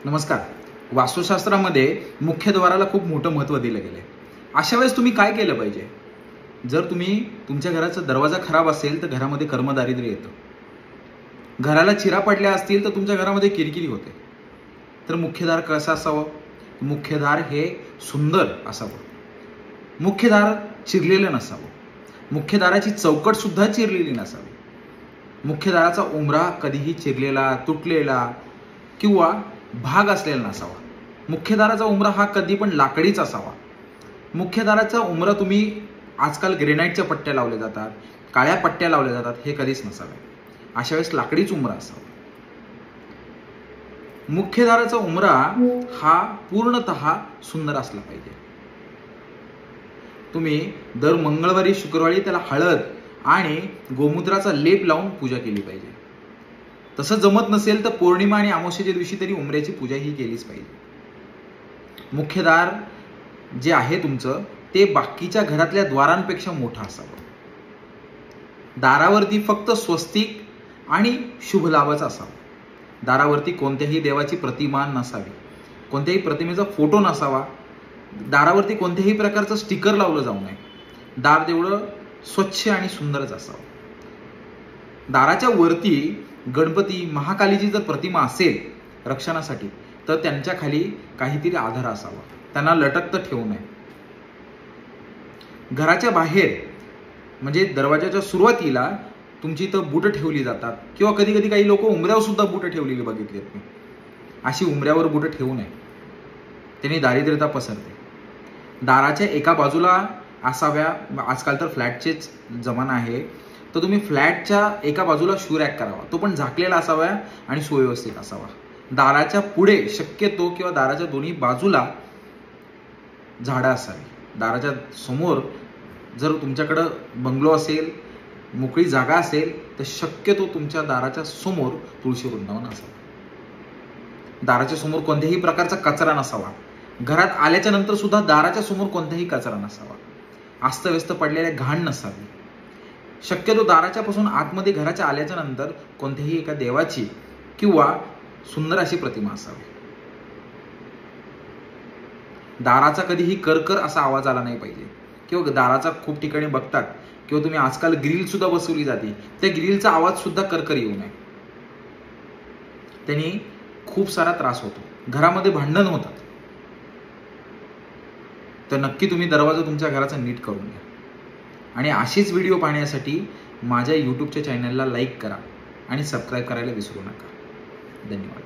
नमस्कार. वास्तुशास्त्रामध्ये मुख्यद्वाराला खूप मोठं महत्त्व दिलं गेलं आहे. अशा वेळेस तुम्ही काय केलं पाहिजे? जर तुमच्या घराचा दरवाजा खराब असेल तर घरामध्ये कर्मदारिद्र्य येतं. घराला चिरा पडल्या असतील तर तुमच्या घरामध्ये किरकिरी होते. तर मुख्यदार कसं असावं? मुख्यदार हे सुंदर असावं. मुख्यदार चिरलेलं नसावं. मुख्यदाराची चौकट सुद्धा चिरलेली नसावी. मुख्यदाराचा उंबरा कधीही चिरलेला, तुटलेला किंवा भाग असलेला नसावा. मुख्यदाराचा उंबरा हा कधी पण लाकडीच असावा. मुख्यदाराचा उंबरा तुम्ही आजकाल ग्रेनाईटच्या पट्ट्या लावल्या जातात, काळ्या पट्ट्या लावल्या जातात, हे कधीच नसावे. अशा वेळेस लाकडीच उंबरा असावा. मुख्यदाराचा उंबरा हा पूर्णतः सुंदर असला पाहिजे. तुम्ही दर मंगळवारी शुक्रवारी त्याला हळद आणि गोमूत्राचा लेप लावून पूजा केली पाहिजे. तसं जमत नसेल तर पौर्णिमा आणि अमावस्येच्या दिवशी तरी उंबऱ्याची पूजा ही केलीच पाहिजे. मुख्यदार जे आहे तुमचं ते बाकीच्या घरातल्या द्वारांपेक्षा मोठं असावं. दारावरती फक्त स्वस्तिक आणि शुभ लाभच असावं. दारावरती कोणत्याही देवाची प्रतिमा नसावी. कोणत्याही प्रतिमेचा फोटो नसावा. दारावरती कोणत्याही प्रकारचं स्टिकर लावलं जाऊ नये. दार तेवढं स्वच्छ आणि सुंदरच असावं. दाराच्या वरती गणपती, महाकालीची जर प्रतिमा असेल रक्षणासाठी तर त्यांच्या खाली काहीतरी आधार असावा. त्यांना लटकत ठेवू नये. घराच्या बाहेर म्हणजे दरवाजाच्या सुरुवातीला तुमची इथं बुटं ठेवली जातात किंवा कधी कधी काही लोक उंबऱ्यावर सुद्धा बुटं ठेवलेली बघितली मी. अशी उंबऱ्यावर बुटं ठेवू नये. त्यांनी दारिद्र्यता पसरते. दाराच्या एका बाजूला असाव्या. आजकाल तर फ्लॅटचेच जमाना आहे, तर तुम्ही फ्लॅटच्या एका बाजूला शू रॅक करावा. तो पण झाकलेला असावा आणि सुव्यवस्थित असावा. दाराच्या पुढे शक्यतो किंवा दाराच्या दोन्ही बाजूला झाडं असावी. दाराच्या समोर जर तुमच्याकडं बंगलो असेल, मोकळी जागा असेल तर शक्यतो तुमच्या दाराच्या समोर तुळशी वृंदावन असावं. दाराच्या समोर कोणत्याही प्रकारचा कचरा नसावा. घरात आल्याच्या नंतर सुद्धा दाराच्या समोर कोणताही कचरा नसावा. अस्तव्यस्त पडलेल्या घाण नसावी. शक्यतो दाराच्या पासून आतमध्ये घराच्या आल्याच्या नंतर कोणत्याही एका देवाची किंवा सुंदर अशी प्रतिमा असावी. दाराचा कधीही करकर असा आवाज आला नाही पाहिजे. किंवा दाराचा खूप ठिकाणी बघतात किंवा तुम्ही आजकाल ग्रिल सुद्धा बसवली जाते, त्या ग्रिलचा आवाज सुद्धा करकर येऊ नये. त्यांनी खूप सारा त्रास होतो. घरामध्ये भांडण होतात. तर नक्की तुम्ही दरवाजा तुमच्या घराचा नीट करून घ्या. आणि अशीच व्हिडिओ पाहण्यासाठी माझ्या यूट्यूबच्या चॅनलला लाईक करा आणि सबस्क्राईब करायला विसरू नका. धन्यवाद.